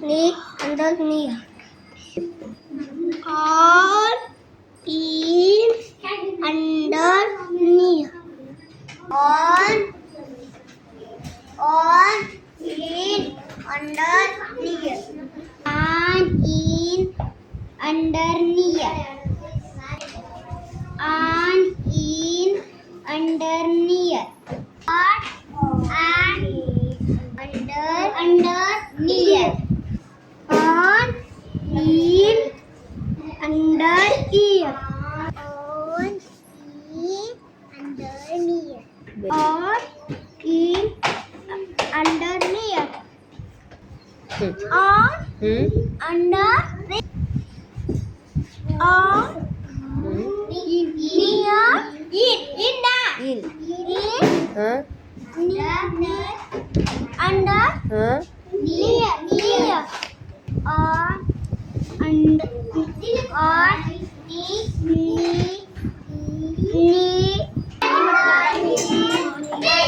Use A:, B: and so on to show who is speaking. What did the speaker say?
A: Ni under near. On in under near. On in under near. On in under near. On in under near. On and under near. On in under ear. On in under near. On in under near. On under on near in under near on and on